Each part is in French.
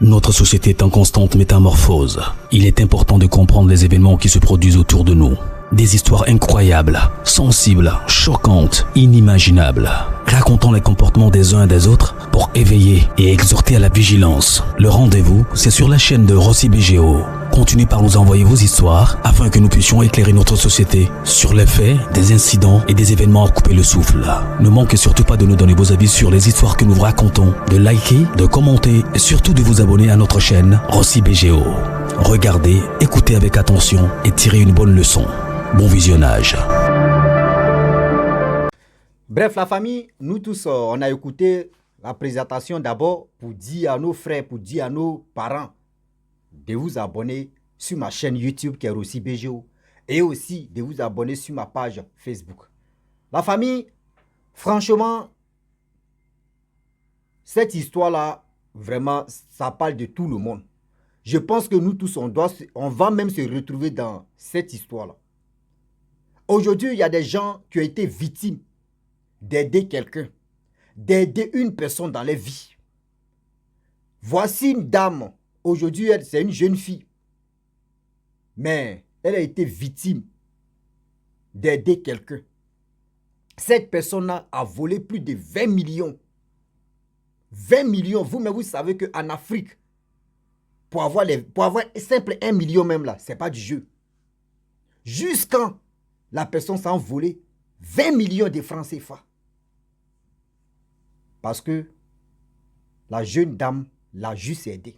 Notre société est en constante métamorphose. Il est important de comprendre les événements qui se produisent autour de nous. Des histoires incroyables, sensibles, choquantes, inimaginables. Racontant les comportements des uns et des autres pour éveiller et exhorter à la vigilance. Le rendez-vous, c'est sur la chaîne de Rossi BGO. Continuez par nous envoyer vos histoires afin que nous puissions éclairer notre société sur les faits, des incidents et des événements à couper le souffle. Ne manquez surtout pas de nous donner vos avis sur les histoires que nous vous racontons, de liker, de commenter et surtout de vous abonner à notre chaîne Rossi BGO. Regardez, écoutez avec attention et tirez une bonne leçon. Bon visionnage. Bref, la famille, nous tous, on a écouté la présentation d'abord pour dire à nos frères, pour dire à nos parents de vous abonner sur ma chaîne YouTube qui est Rossi BGO et aussi de vous abonner sur ma page Facebook. La famille, franchement, cette histoire-là, vraiment, ça parle de tout le monde. Je pense que nous tous, on va même se retrouver dans cette histoire-là. Aujourd'hui, il y a des gens qui ont été victimes d'aider quelqu'un, d'aider une personne dans leur vie. Voici une dame, aujourd'hui, c'est une jeune fille, mais elle a été victime d'aider quelqu'un. Cette personne-là a volé plus de 20 millions. 20 millions, vous-même, vous savez qu'en Afrique, pour avoir simple 1 million même là, ce n'est pas du jeu. Jusqu'à la personne s'en volé 20 millions de francs CFA. Parce que la jeune dame l'a juste aidé.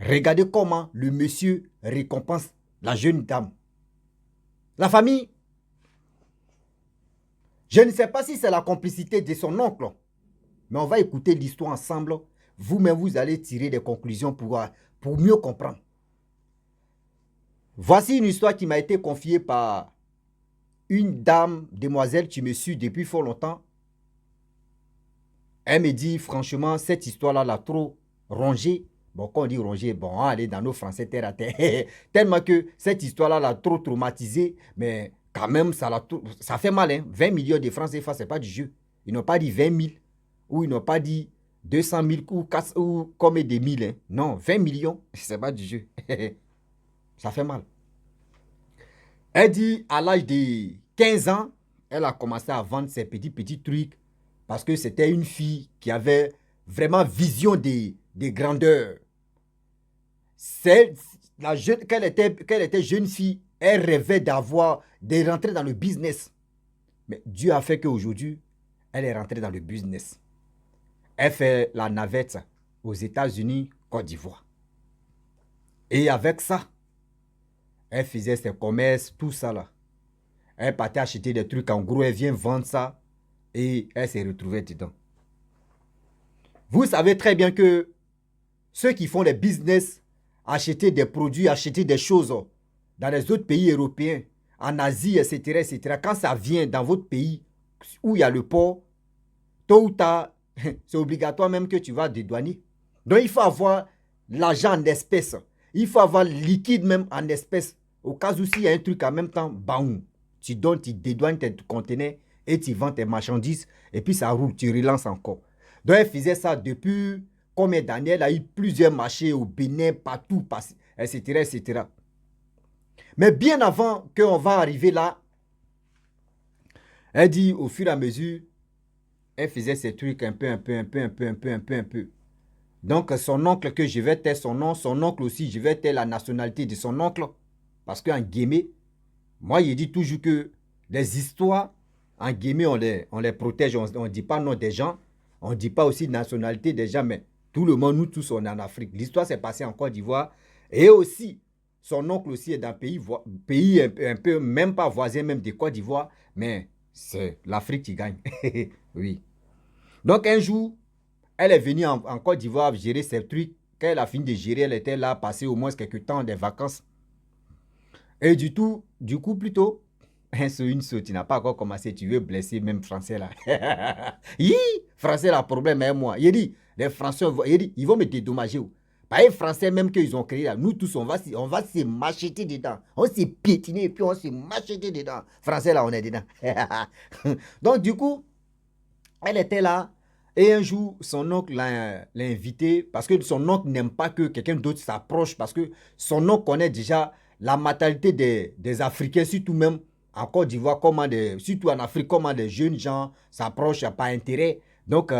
Regardez comment le monsieur récompense la jeune dame. La famille, je ne sais pas si c'est la complicité de son oncle, mais on va écouter l'histoire ensemble. Vous-même, vous allez tirer des conclusions pour mieux comprendre. Voici une histoire qui m'a été confiée par une dame, demoiselle qui me suit depuis fort longtemps. Elle me dit, franchement, cette histoire-là l'a trop rongée. Bon, quand on dit rongée, bon, on va aller dans nos français terre à terre. Tellement que cette histoire-là l'a trop traumatisée, mais quand même, ça fait mal. Hein? 20 millions de francs CFA, ce n'est pas du jeu. Ils n'ont pas dit 20 000, ou ils n'ont pas dit 200 000, ou combien de mille. Hein? Non, 20 millions, ce n'est pas du jeu. Ça fait mal. Elle dit, à l'âge de 15 ans, elle a commencé à vendre ses petits trucs parce que c'était une fille qui avait vraiment vision de grandeur. Quand elle était jeune fille, elle rêvait de rentrer dans le business. Mais Dieu a fait qu'aujourd'hui, elle est rentrée dans le business. Elle fait la navette aux États-Unis, Côte d'Ivoire. Et avec ça, elle faisait ses commerces, tout ça là. Elle partait acheter des trucs en gros, elle vient vendre ça et elle s'est retrouvée dedans. Vous savez très bien que ceux qui font les business, acheter des produits, acheter des choses dans les autres pays européens, en Asie, etc., quand ça vient dans votre pays où il y a le port, tôt ou tard, c'est obligatoire même que tu vas dédouaner. Donc il faut avoir l'argent en espèces. Il faut avoir le liquide même en espèces. Au cas où s'il y a un truc en même temps, bam, tu donnes, tu dédouanes tes conteneurs et tu vends tes marchandises et puis ça roule, tu relances encore. Donc elle faisait ça depuis combien d'années? Elle a eu plusieurs marchés au Bénin, partout, etc. Mais bien avant qu'on va arriver là, elle dit au fur et à mesure, elle faisait ces trucs un peu. Donc son oncle, que je vais taire son nom, son oncle aussi, je vais taire la nationalité de son oncle. Parce qu'en guillemets, moi, je dis toujours que les histoires, en guillemets, on les protège. On ne dit pas nom des gens. On ne dit pas aussi nationalité des gens. Mais tout le monde, nous tous, on est en Afrique. L'histoire s'est passée en Côte d'Ivoire. Et aussi, son oncle aussi est d'un pays un peu, même pas voisin même de Côte d'Ivoire. Mais c'est l'Afrique qui gagne. Oui. Donc un jour, elle est venue en Côte d'Ivoire gérer ses trucs. Quand elle a fini de gérer, elle était là, passer au moins quelques temps des vacances. Et du coup, plutôt, c'est une saute, tu n'as pas encore commencé, tu veux blesser même Français là. Français là, problème est moi. Il dit, les Français, ils vont me dédommager. Pas les Français même qu'ils ont créé là, nous tous, on va se macheter dedans. On s'est piétiné et puis on s'est macheté dedans. Français là, on est dedans. Donc du coup, elle était là Et un jour, son oncle l'a invité parce que son oncle n'aime pas que quelqu'un d'autre s'approche parce que son oncle connaît déjà la mentalité des Africains, surtout même en Côte d'Ivoire, surtout en Afrique, comment des jeunes gens s'approchent, il n'y a pas intérêt. Donc,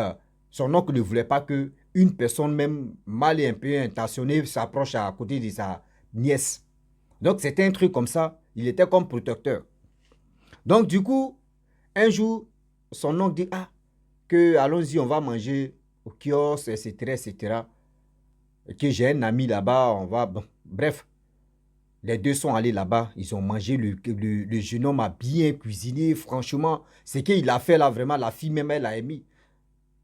son oncle ne voulait pas que une personne même mal et un peu intentionnée s'approche à côté de sa nièce. Donc, c'était un truc comme ça. Il était comme protecteur. Donc, du coup, un jour, son oncle dit, ah, que allons-y, on va manger au kiosque, etc., etc. Que j'ai un ami là-bas, on va... Bon, bref, les deux sont allés là-bas, ils ont mangé, le jeune homme a bien cuisiné, franchement, ce qu'il a fait là, vraiment, la fille même, elle a aimé.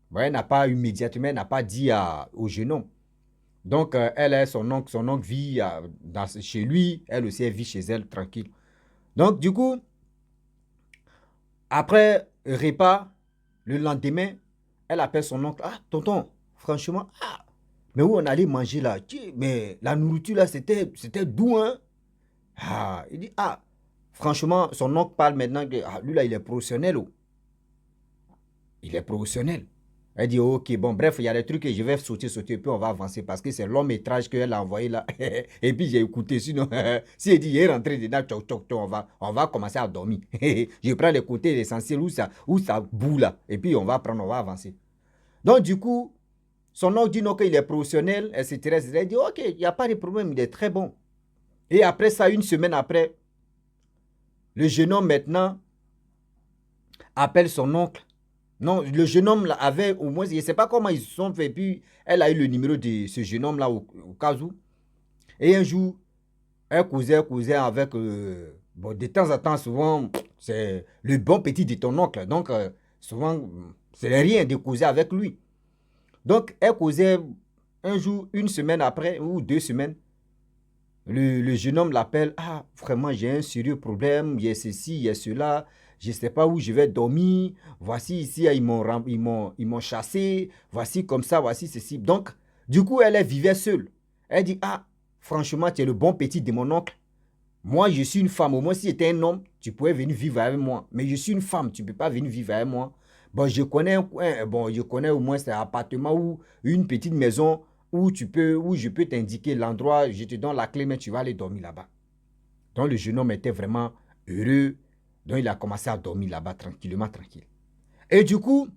Bon, elle n'a pas immédiatement, elle n'a pas dit au jeune homme. Donc, elle est son oncle vit chez lui, elle aussi, elle vit chez elle, tranquille. Donc, du coup, après repas, le lendemain, elle appelle son oncle. Ah, tonton, franchement, mais où on allait manger là? Mais la nourriture là, c'était doux, hein? Ah, il dit, franchement, son oncle parle maintenant que lui là, il est professionnel. Oh. Il est professionnel. Elle dit, ok, bon, bref, il y a des trucs que je vais sauter, puis on va avancer parce que c'est long métrage qu'elle a envoyé là. Et puis j'ai écouté, sinon, si elle dit, il est rentré dedans, on va commencer à dormir. Je prends les côtés essentiels où ça boue là, et puis on va avancer. Donc, du coup, son oncle dit non, qu'il est professionnel, etc. Elle dit, ok, il n'y a pas de problème, il est très bon. Et après ça, une semaine après, le jeune homme maintenant appelle son oncle. Non, le jeune homme là, avait au moins, je ne sais pas comment ils se sont fait, puis elle a eu le numéro de ce jeune homme là au cas où. Et un jour, elle causait avec, bon, de temps en temps, souvent, c'est le bon petit de ton oncle. Donc, souvent, c'est rien de causer avec lui. Donc, elle causait un jour, une semaine après, ou 2 semaines, le jeune homme l'appelle, vraiment, j'ai un sérieux problème, il y a ceci, il y a cela, je ne sais pas où je vais dormir, voici ici, ils m'ont chassé, voici comme ça, voici ceci. Donc, du coup, elle vivait seule. Elle dit, franchement, tu es le bon petit de mon oncle. Moi, je suis une femme. Au moins, si j'étais un homme, tu pouvais venir vivre avec moi. Mais je suis une femme, tu ne peux pas venir vivre avec moi. Bon, je connais au moins cet appartement ou une petite maison où je peux t'indiquer l'endroit, je te donne la clé, mais tu vas aller dormir là-bas. Donc, le jeune homme était vraiment heureux. Donc, il a commencé à dormir là-bas tranquillement, tranquille. Et du coup,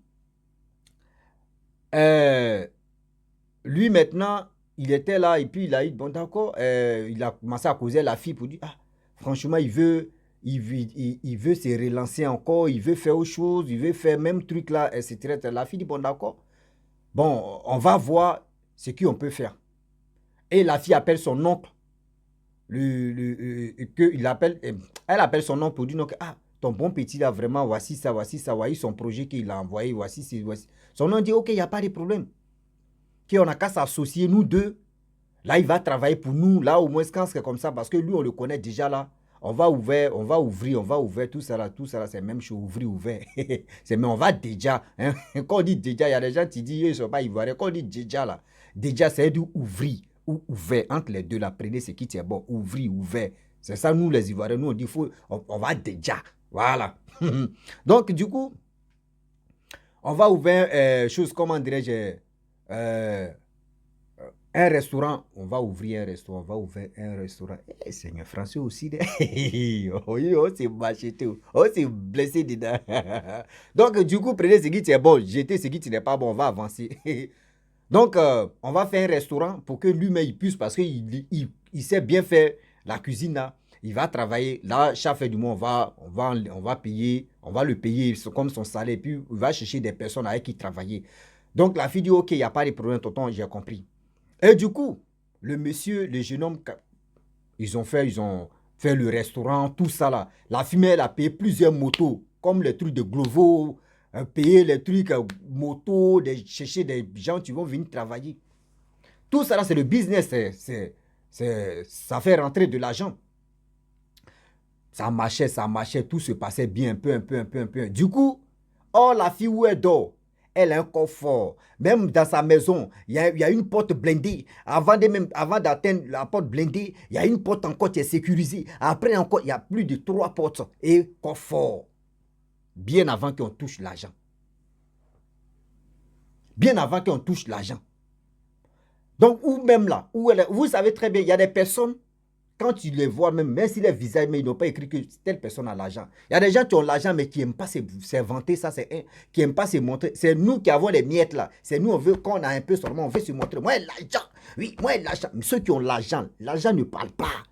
lui maintenant, il était là et puis il a dit, bon d'accord, il a commencé à causer à la fille pour dire, franchement, il veut se relancer encore, il veut faire autre chose, il veut faire même truc là, etc. La fille dit, bon d'accord, bon, on va voir ce qu'on peut faire. Et la fille appelle son oncle, elle appelle son oncle pour dire, donc, ton bon petit là, vraiment, voici ça, voici son projet qu'il a envoyé, voici. Son oncle dit, ok, il n'y a pas de problème. Qu'on n'a qu'à s'associer, nous deux. Là, il va travailler pour nous. Là, au moins, quand c'est comme ça, parce que lui, on le connaît déjà là. On va ouvrir, tout ça là, c'est la même chose, ouvert. Mais on va déjà. Hein. Quand on dit déjà, il y a des gens qui disent, ils ne sont pas ivoiriens. Quand on dit déjà là, déjà, c'est du ouvrir ou ouvert. Entre les deux, là, prenez ce qui est bon, ouvrir, ouvert. C'est ça, nous, les Ivoiriens, nous, on dit, on va déjà. Voilà. Donc, du coup, on va ouvrir, comment dirais-je, un restaurant, on va ouvrir un restaurant. C'est un français aussi. C'est macheté, c'est blessé dedans. Donc, du coup, prenez ce qui est bon, jetez ce qui n'est pas bon, on va avancer. Donc, on va faire un restaurant pour que lui-même il puisse, parce qu'il sait bien faire la cuisine là. Il va travailler. Là, chaque fin du mois, on va payer, on va le payer comme son salaire. Puis, il va chercher des personnes avec qui travailler. Donc, la fille dit, ok, il n'y a pas de problème, tonton, j'ai compris. Et du coup, le jeune homme, ils ont fait le restaurant, tout ça là. La fille, elle a payé plusieurs motos, comme les trucs de Glovo, payer les trucs motos, chercher des gens qui vont venir travailler. Tout ça là, c'est le business, ça fait rentrer de l'argent. Ça marchait, tout se passait bien, un peu. Du coup, la fille où elle dort, elle a un confort. Même dans sa maison, il y a une porte blindée. Avant d'atteindre la porte blindée, il y a une porte encore qui est sécurisée. Après encore, il y a plus de 3 portes et confort. Bien avant qu'on touche l'argent. bien avant qu'on touche l'argent. Donc, ou même là, vous savez très bien, il y a des personnes, quand tu les vois, même si les visages, mais ils n'ont pas écrit que telle personne a l'argent. Il y a des gens qui ont l'argent, mais qui n'aiment pas s'inventer, ça c'est un, qui n'aiment pas se montrer. C'est nous qui avons les miettes là. C'est nous, on veut, quand on a un peu seulement, on veut se montrer. Moi, l'argent, oui, moi, l'argent. Ceux qui ont l'argent ne parle pas.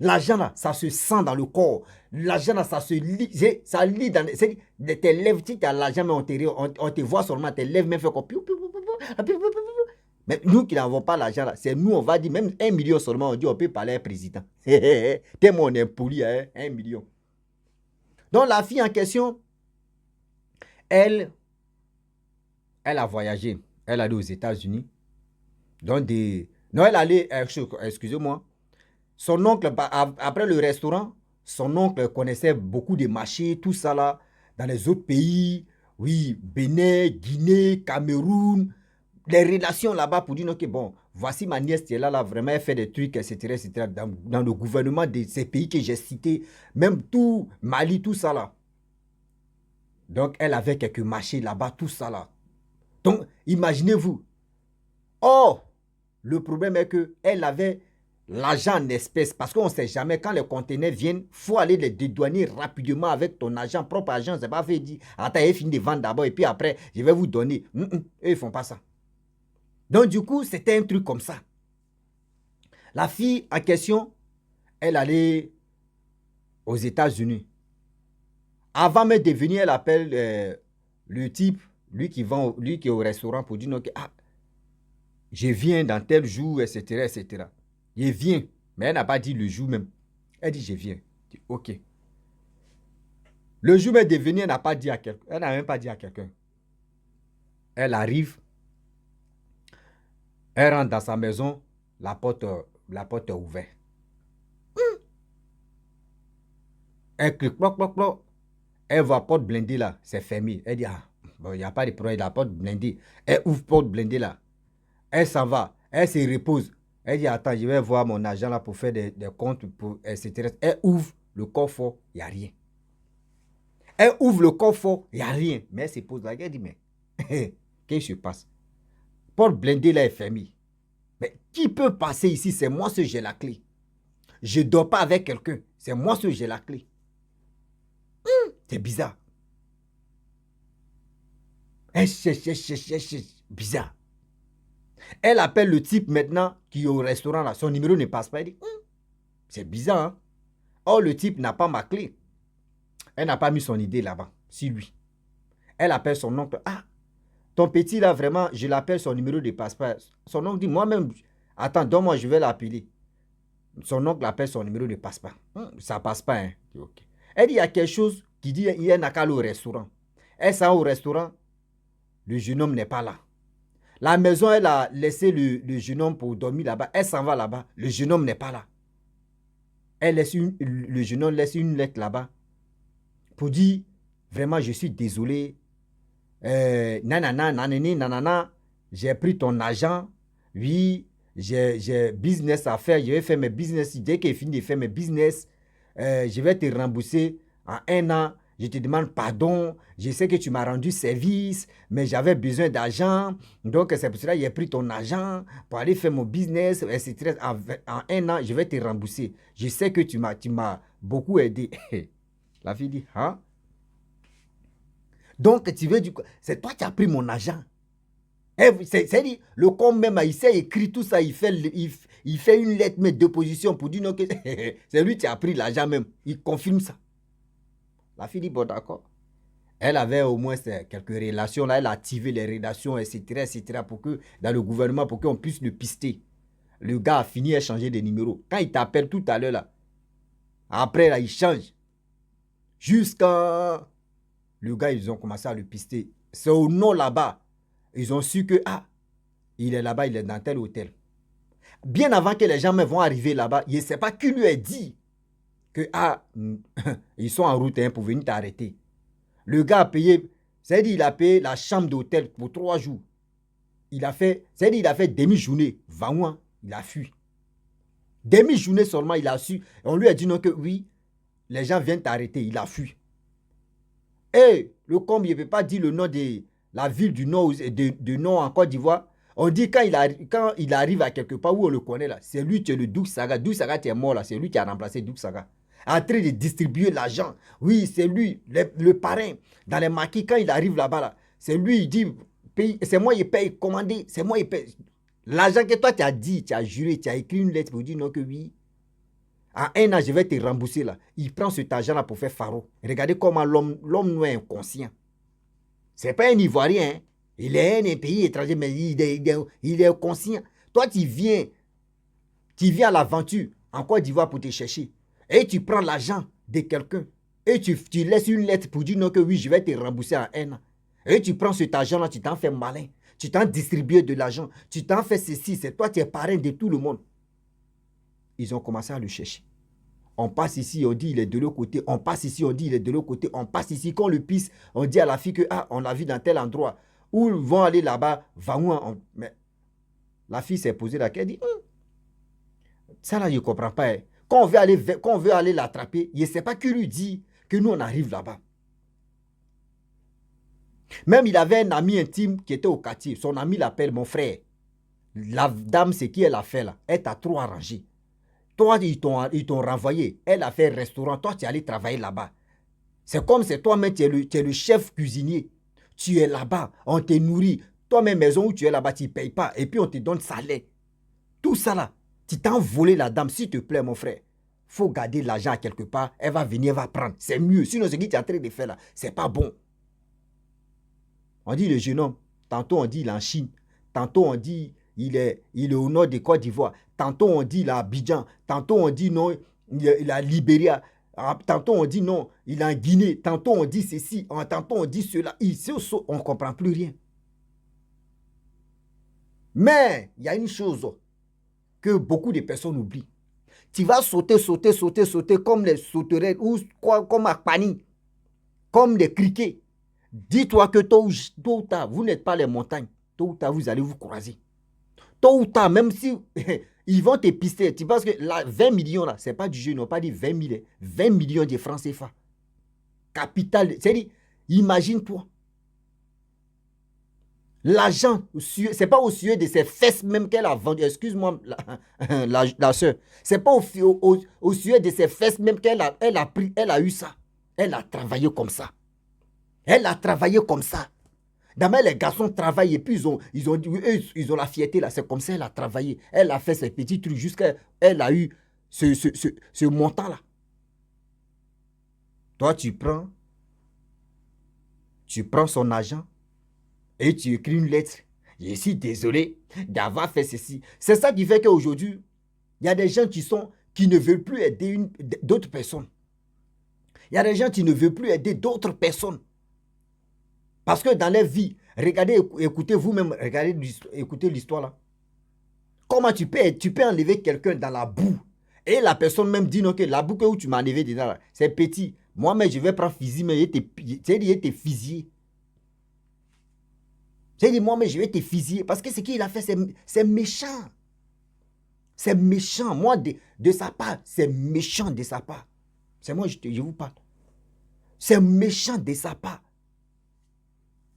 L'argent là, ça se sent dans le corps. L'argent là, ça se lit, ça lit dans tes lèvres. Si tu as l'argent, mais on te voit seulement tes lèvres, même fait comme. Mais nous qui n'avons pas l'argent là, c'est nous, on va dire, même 1 million seulement, on dit, on peut parler à un président. Tellement on est poli, hein, 1 million. Donc la fille en question, elle a voyagé. Elle allait aux États-Unis. Non, elle allait, excusez-moi. Son oncle, après le restaurant, son oncle connaissait beaucoup de marchés, tout ça là, dans les autres pays. Oui, Bénin, Guinée, Cameroun. Les relations là-bas pour dire, ok, bon, voici ma nièce qui est là, vraiment, elle fait des trucs, etc., dans le gouvernement de ces pays que j'ai cités, même tout, Mali, tout ça là. Donc, elle avait quelques marchés là-bas, tout ça là. Donc, imaginez-vous. Oh, le problème est qu'elle avait l'argent en espèces, parce qu'on ne sait jamais, quand les conteneurs viennent, il faut aller les dédouaner rapidement avec ton argent, propre argent, c'est pas fait dire, attends, il finit de vendre d'abord, et puis après, je vais vous donner. Eux, ils ne font pas ça. Donc, du coup, c'était un truc comme ça. La fille en question, elle allait aux États-Unis. Avant même de venir, elle appelle le type, lui qui est au restaurant pour dire, okay, ah, je viens dans tel jour, etc., etc. Je viens. Mais elle n'a pas dit le jour même. Elle dit, je viens. Je dis, ok. Le jour même de venir, elle n'a pas dit à quelqu'un. Elle n'a même pas dit à quelqu'un. Elle arrive. Elle rentre dans sa maison, la porte est ouverte. Elle clique, ploc. Elle voit la porte blindée là, c'est fermé. Elle dit, ah, bon, il n'y a pas de problème, la porte blindée. Elle ouvre la porte blindée là. Elle s'en va, elle se repose. Elle dit, attends, je vais voir mon agent là pour faire des comptes, etc. Elle ouvre le coffre, il n'y a rien. Elle ouvre le coffre, il n'y a rien. Mais elle se pose là, elle dit, mais qu'est-ce qui se passe? Porte blindée là est fermée. Mais qui peut passer ici? C'est moi seul, j'ai la clé. Je ne dors pas avec quelqu'un. C'est moi seul, j'ai la clé. C'est bizarre. Bizarre. Elle appelle le type maintenant qui est au restaurant là. Son numéro ne passe pas. Elle dit, c'est bizarre. Hein? Or, le type n'a pas ma clé. Elle n'a pas mis son idée là-bas. Si lui. Elle appelle son oncle. Ah, ton petit là, vraiment, je l'appelle, son numéro ne passe pas. Son oncle dit, moi-même, attends, donne-moi, je vais l'appeler. Son oncle appelle, son numéro ne passe pas. Ça ne passe pas. Hein? Okay. Elle dit, il y a quelque chose qui dit, il y a n'a qu'à aller au restaurant. Elle s'en va au restaurant. Le jeune homme n'est pas là. La maison, elle a laissé le jeune homme pour dormir là-bas. Elle s'en va là-bas. Le jeune homme n'est pas là. Le jeune homme laisse une lettre là-bas pour dire, vraiment, je suis désolé. Nanana, j'ai pris ton argent. Oui, j'ai business à faire. Je vais faire mes business. Dès qu'il finit de faire mes business, je vais te rembourser en 1 an. Je te demande pardon. Je sais que tu m'as rendu service, mais j'avais besoin d'argent. Donc, c'est pour cela que j'ai pris ton argent pour aller faire mon business, etc. En 1 an, je vais te rembourser. Je sais que tu m'as beaucoup aidé. La fille dit, hein? Donc, tu veux dire quoi? C'est toi qui as pris mon argent. C'est-à-dire, le compte même, il sait écrire tout ça, il fait une lettre, mais de position pour dire non, que c'est lui qui a pris l'argent même. Il confirme ça. La fille dit, bon, d'accord. Elle avait au moins quelques relations, là, elle a activé les relations, etc., pour que, dans le gouvernement, pour qu'on puisse le pister. Le gars a fini à changer de numéro. Quand il t'appelle tout à l'heure, là, après, là, il change. Jusqu'à... Le gars, ils ont commencé à le pister. C'est au nom là-bas. Ils ont su que, ah, il est là-bas, il est dans tel hôtel. Bien avant que les gens vont arriver là-bas, il ne sait pas qui lui a dit que, ah, ils sont en route pour venir t'arrêter. Le gars a payé, c'est-à-dire il a payé la chambre d'hôtel pour 3 jours. C'est-à-dire il a fait demi-journée, 20 mois, il a fui. Demi-journée seulement, il a su. On lui a dit non que oui, les gens viennent t'arrêter, il a fui. Et le comble, il ne peut pas dire le nom de la ville du Nord, de Nord en Côte d'Ivoire, on dit quand il arrive à quelque part où on le connaît là, c'est lui qui est le Douk Saga. Douk Saga qui est mort là, c'est lui qui a remplacé Douk Saga. En train de distribuer l'argent. Oui, c'est lui, le parrain. Dans les maquis, quand il arrive là-bas, là, c'est lui, il dit, c'est moi, il paye, commandé, c'est moi, il paye. L'argent que toi, tu as dit, tu as juré, tu as écrit une lettre pour dire non que oui. En un an, je vais te rembourser là. Il prend cet argent-là pour faire pharo. Regardez comment l'homme noir est inconscient. C'est pas un Ivoirien, hein. Il est un pays étranger, mais il est conscient. Toi, tu viens à l'aventure en Côte d'Ivoire pour te chercher. Et tu prends l'argent de quelqu'un. Et tu laisses une lettre pour dire non que oui, je vais te rembourser en un an. Et tu prends cet argent-là, tu t'en fais malin. Tu t'en distribues de l'argent. Tu t'en fais ceci. C'est toi, tu es parrain de tout le monde. Ils ont commencé à le chercher. On passe ici, on dit il est de l'autre côté. On passe ici, on dit il est de l'autre côté. On passe ici, quand on le pisse, on dit à la fille que on l'a vu dans tel endroit. Où ils vont aller là-bas, mais la fille s'est posée la question, elle dit, ça là, je ne comprends pas. Hein. Quand on veut aller l'attraper, il ne sait pas qui lui dit que nous, on arrive là-bas. Même il avait un ami intime qui était au quartier. Son ami l'appelle mon frère. La dame, c'est qui elle a fait là? Elle t'a trop arrangé. Toi, ils t'ont renvoyé. Elle a fait un restaurant. Toi, tu es allé travailler là-bas. C'est comme si toi-même, tu es le chef cuisinier. Tu es là-bas. On te nourrit. Toi-même, maison où tu es là-bas, tu ne payes pas. Et puis, on te donne salaire. Tout ça là, tu t'en volé la dame. S'il te plaît, mon frère, faut garder l'argent quelque part. Elle va venir, elle va prendre. C'est mieux. Sinon, ce que tu es en train de faire là, c'est pas bon. On dit le jeune homme. Tantôt, on dit il est en Chine. Tantôt, on dit il est au nord de Côte d'Ivoire. Tantôt, on dit il est à Abidjan. Tantôt, on dit non, il est à Libéria. Tantôt, on dit non, il est en Guinée. Tantôt, on dit ceci. Tantôt, on dit cela. Ici, on ne comprend plus rien. Mais, il y a une chose que beaucoup de personnes oublient. Tu vas sauter comme les sauterelles ou comme à Pani, comme les criquets. Dis-toi que tôt ou tard, vous n'êtes pas les montagnes. Tôt ou tard, vous allez vous croiser. Tôt ou tard, même si ils vont te pister, tu penses que là, 20 millions, là, ce n'est pas du jeu, ils n'ont pas dit 20 000, 20 millions de francs CFA. Capital, c'est-à-dire, imagine-toi. L'argent, ce n'est pas au sujet de ses fesses même qu'elle a vendu. Excuse-moi, la soeur. Ce n'est pas au sujet de ses fesses même qu'elle a pris, elle a eu ça. Elle a travaillé comme ça. Elle a travaillé comme ça. D'abord, les garçons travaillent et puis ils ont la fierté là. C'est comme ça qu'elle a travaillé. Elle a fait ses petits trucs jusqu'à elle a eu ce montant là. Toi, tu prends son argent et tu écris une lettre. Je suis désolé d'avoir fait ceci. C'est ça qui fait qu'aujourd'hui, il y a des gens qui ne veulent plus aider d'autres personnes. Il y a des gens qui ne veulent plus aider d'autres personnes. Parce que dans leur vie, regardez, écoutez vous-même, écoutez l'histoire là. Comment tu peux enlever quelqu'un dans la boue et la personne même dit non que la boue que où tu m'as enlevé dedans là, c'est petit. Moi-même, je vais prendre fusil, mais il était fusillé. J'ai dit, moi-même, je vais te fusiller. Parce que ce qu'il a fait, c'est méchant. C'est méchant. Moi, de sa part, c'est méchant de sa part. C'est moi, je vous parle. C'est méchant de sa part.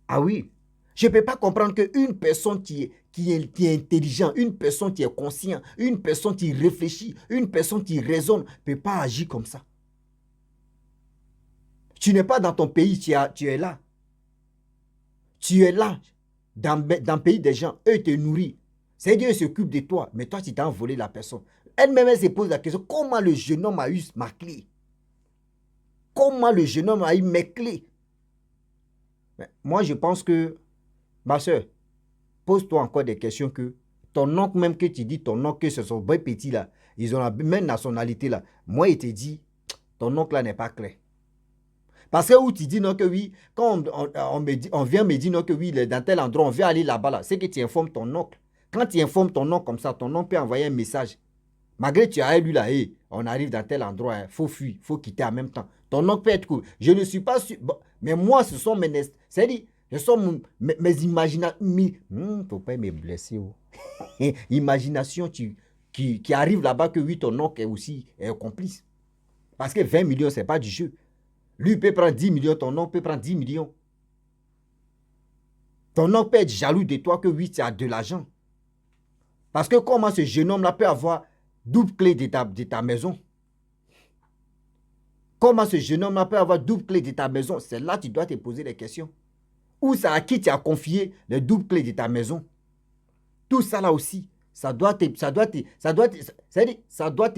Ah oui. Je ne peux pas comprendre qu'une personne qui est intelligente, une personne qui est consciente, une personne qui réfléchit, une personne qui raisonne, ne peut pas agir comme ça. Tu n'es pas dans ton pays, tu es là. Tu es là. Dans le pays des gens, eux te nourrissent. C'est-à-dire qu'ils s'occupent de toi, mais toi, tu t'as envolé la personne. Elle-même, elle se pose la question, comment le jeune homme a eu ma clé? Comment le jeune homme a eu mes clés? Mais moi, je pense que, ma soeur, pose-toi encore des questions que ton oncle, même que tu dis, ton oncle, que ce sont bien petits là, ils ont la même nationalité là. Moi, il te dit, ton oncle là n'est pas clair. Parce que où tu dis non que oui, quand on vient me dire non que oui, il est dans tel endroit, on vient aller là-bas, là, c'est que tu informes ton oncle. Quand tu informes ton oncle comme ça, ton oncle peut envoyer un message. Malgré que tu as lui là, hey, on arrive dans tel endroit, il faut fuir, il faut quitter en même temps. Ton oncle peut être cool. Je ne suis pas sûr. Bon, mais moi, ce sont mes... C'est-à-dire, ce sont mes imaginations. Il ne faut pas me blesser. Oh. Imagination qui arrive là-bas que oui, ton oncle est aussi complice. Parce que 20 millions, ce n'est pas du jeu. Lui peut prendre 10 millions, ton oncle peut prendre 10 millions. Ton oncle peut être jaloux de toi que oui, tu as de l'argent. Parce que comment ce jeune homme-là peut avoir double clé de ta maison? Comment ce jeune homme-là peut avoir double clé de ta maison? C'est là que tu dois te poser des questions. Ou c'est à qui tu as confié les doubles clés de ta maison? Tout ça là aussi, ça doit te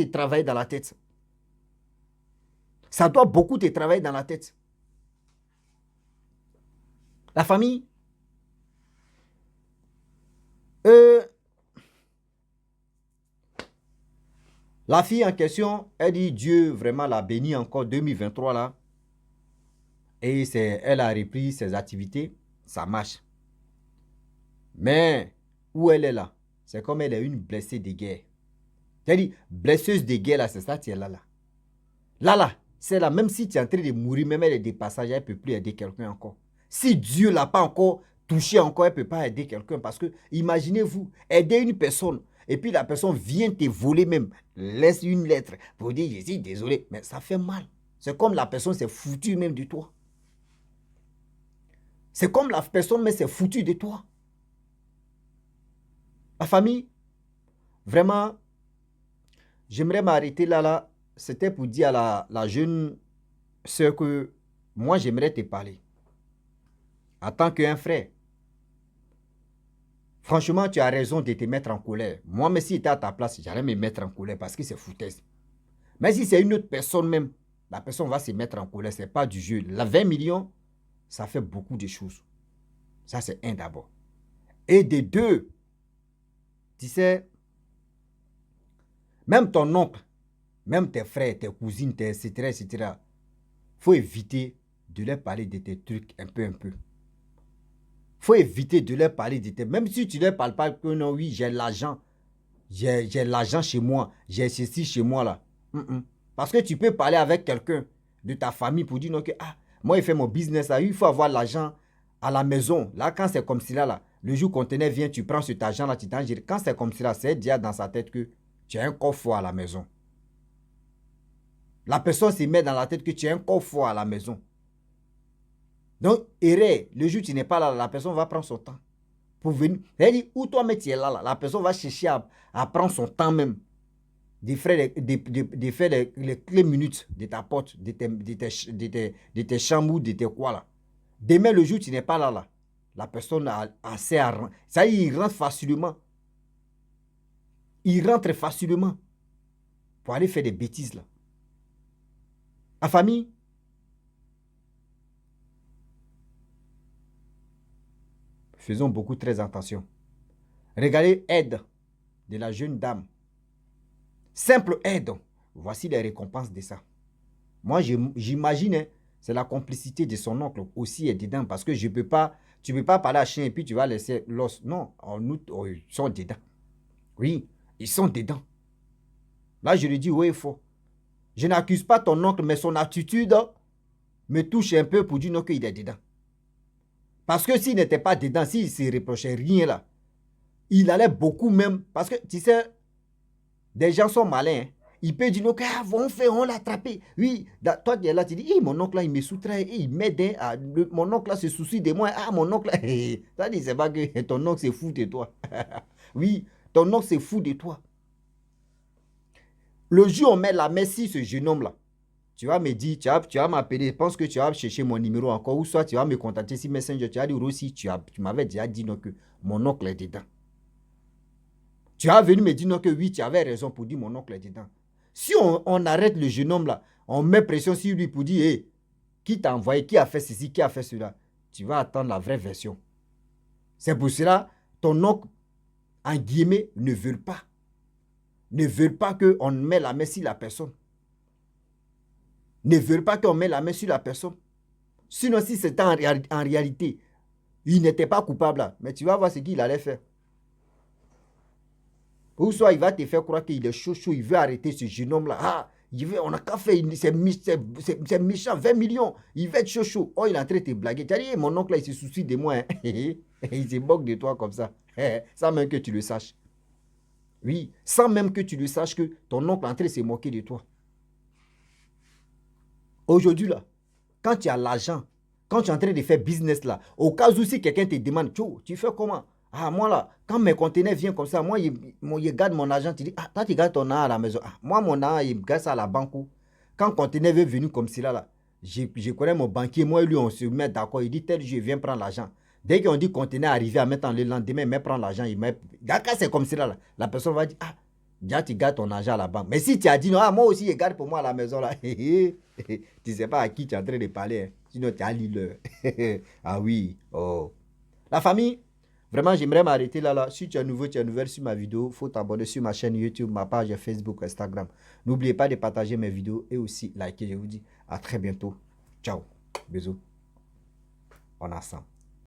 travailler dans la tête. Ça doit beaucoup te travailler dans la tête. La famille, la fille en question, elle dit Dieu vraiment l'a bénie encore 2023 là. Et elle a repris ses activités, ça marche. Mais où elle est là, c'est comme elle est une blessée de guerre. C'est-à-dire, blesseuse de guerre là, c'est ça, tu es là. Là, c'est là, même si tu es en train de mourir, même elle est des passages, elle ne peut plus aider quelqu'un encore. Si Dieu ne l'a pas encore touché encore, elle ne peut pas aider quelqu'un. Parce que, imaginez-vous, aider une personne, et puis la personne vient te voler même, laisse une lettre pour dire, je suis désolé, mais ça fait mal. C'est comme la personne s'est foutue même de toi. C'est comme la personne mais s'est foutue de toi. La famille, vraiment, j'aimerais m'arrêter là. C'était pour dire à la jeune soeur que moi, j'aimerais te parler. En tant qu'un frère. Franchement, tu as raison de te mettre en colère. Moi, mais si j'étais à ta place, j'allais me mettre en colère parce que c'est foutaise. Mais si c'est une autre personne même, la personne va se mettre en colère. Ce n'est pas du jeu. La 20 millions, ça fait beaucoup de choses. Ça, c'est un d'abord. Et de deux, tu sais, même ton oncle, même tes frères, tes cousines, etc., etc., faut éviter de leur parler de tes trucs un peu. Faut éviter de leur parler de tes... Même si tu ne leur parles pas que non, oui, j'ai l'argent. J'ai l'argent chez moi. J'ai ceci chez moi là. Parce que tu peux parler avec quelqu'un de ta famille pour dire non, que moi, il fait mon business là. Il faut avoir l'argent à la maison. Là, quand c'est comme cela là, le jour conteneur vient, tu prends cet argent là, tu t'en gères. Quand c'est comme cela, c'est déjà dans sa tête que tu as un coffre à la maison. La personne se met dans la tête que tu as un coffre à la maison. Donc, erreur, le jour où tu n'es pas là, la personne va prendre son temps pour venir. Elle dit, où toi, mais tu es là, la personne va chercher à prendre son temps même de faire les clés minutes de ta porte, de tes chambres, de tes quoi là. Demain, le jour où tu n'es pas là, la personne a assez à rentrer. Ça y est, il rentre facilement. Il rentre facilement pour aller faire des bêtises là. La famille, faisons beaucoup très attention. Regardez aide de la jeune dame. Simple aide. Voici les récompenses de ça. Moi, j'imagine, hein, c'est la complicité de son oncle aussi est dedans. Parce que tu ne peux pas parler à chien et puis tu vas laisser l'os. Non, ils sont dedans. Oui, ils sont dedans. Là, je lui dis, oui, il faut. Je n'accuse pas ton oncle, mais son attitude me touche un peu pour dire non qu'il est dedans. Parce que s'il n'était pas dedans, s'il ne se reprochait rien là, il allait beaucoup même. Parce que, tu sais, des gens sont malins. Hein. Il peut dire, ok, on l'a attrapé. Oui, toi, tu es là, tu dis, mon oncle là, il me soutrait, il m'aide. Mon oncle là se soucie de moi. Mon oncle là, ça dit, c'est pas que ton oncle se fout de toi. Oui, ton oncle se fout de toi. Le jour où on met la main sur ce jeune homme là, tu vas me dire, tu vas m'appeler, je pense que tu vas chercher mon numéro encore, ou soit tu vas me contacter sur Messenger, tu vas dire aussi, tu m'avais déjà dit non, que mon oncle est dedans. Tu as venu me dire non, que oui, tu avais raison pour dire mon oncle est dedans. Si on arrête le jeune homme là, on met pression sur lui pour dire, hey, qui t'a envoyé, qui a fait ceci, qui a fait cela, tu vas attendre la vraie version. C'est pour cela, ton oncle, en guillemets, ne veut pas qu'on mette la main sur la personne. Ne veulent pas qu'on mette la main sur la personne. Sinon, si c'était en réalité, il n'était pas coupable là. Mais tu vas voir ce qu'il allait faire. Ou soit il va te faire croire qu'il est chaud, il veut arrêter ce jeune homme là. On n'a qu'à faire, c'est méchant, 20 millions. Il va être chaud. Oh, il est en train de te blaguer. Tu as dit, mon oncle là, il se soucie de moi. Hein. Il se moque de toi comme ça. Sans même que tu le saches. Oui, sans même que tu le saches que ton oncle est en train de se moquer de toi. Aujourd'hui, là, quand tu as l'argent, quand tu es en train de faire business là, au cas où si quelqu'un te demande, tu fais comment? Ah, moi là, quand mes conteneurs viennent comme ça, moi, je garde mon argent, tu dis, ah, toi, tu gardes ton argent à la maison. Ah, moi, mon argent, il garde ça à la banque. Quand le conteneur veut venir comme cela là, je connais mon banquier, moi et lui, on se met d'accord. Il dit, tel jour, je viens prendre l'argent. Dès qu'on dit conteneur arrivé à mettre en le lendemain, il prend l'argent, il met. D'accord, c'est comme cela là. La personne va dire, ah, déjà, tu gardes ton argent à la banque. Mais si tu as dit, non, ah, moi aussi, je garde pour moi à la maison là. Tu ne sais pas à qui tu es en train de parler. Hein. Sinon, tu as l'île. Ah oui, oh. La famille, vraiment, j'aimerais m'arrêter là. Si tu es nouveau, tu es nouvelle sur ma vidéo, il faut t'abonner sur ma chaîne YouTube, ma page Facebook, Instagram. N'oubliez pas de partager mes vidéos et aussi liker. Je vous dis à très bientôt. Ciao. Bisous. On est ensemble.